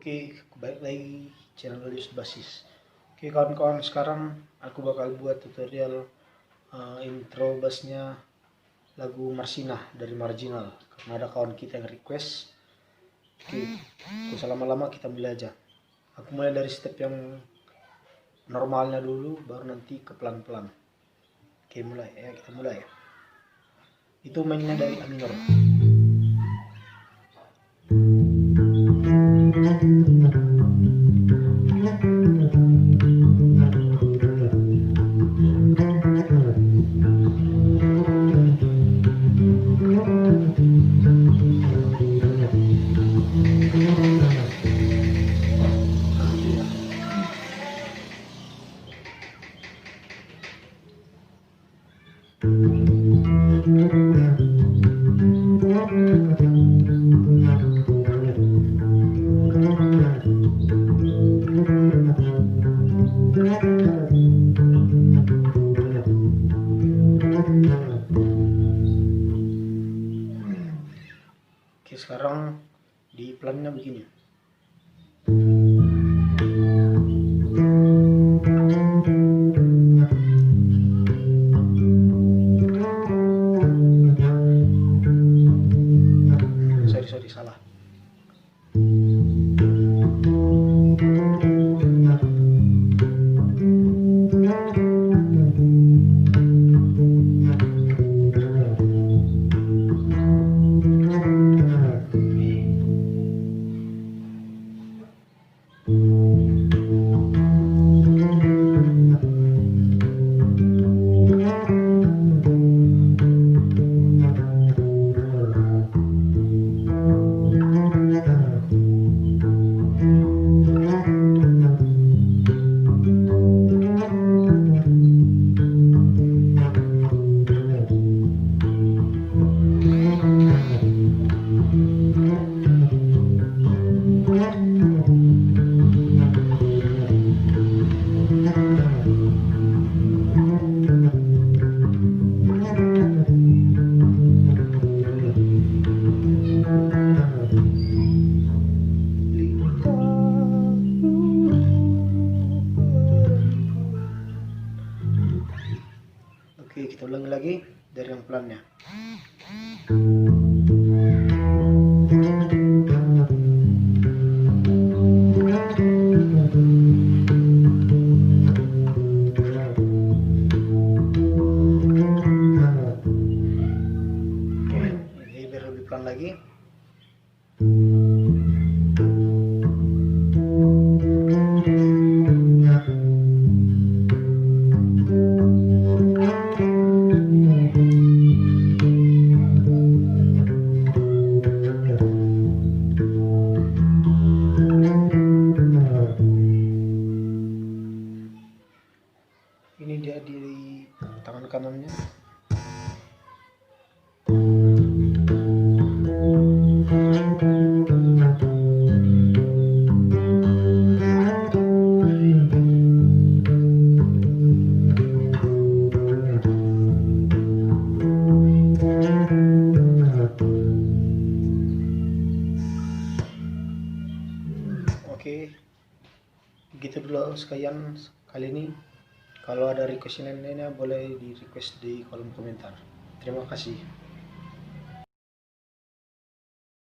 Oke, balik lagi channel Alius Basis. Oke kawan-kawan, sekarang aku bakal buat tutorial intro bassnya lagu Marsinah dari Marginal, karena ada kawan kita yang request. Oke, usah lama-lama, kita mulai aja. Aku mulai dari step yang normalnya dulu, baru nanti ke pelan-pelan. Oke, mulai ya, kita mulai ya. Itu mainnya dari A minor. Oke, sekarang di pelannya begini. Sorry, salah. Oke, kita ulangi lagi dari yang pelannya. Oke, ini biar lebih pelan lagi. Ini dia di tangan kanannya. Oke, begitu dulu sekalian kali ini. Kalau ada request lainnya boleh di request di kolom komentar. Terima kasih.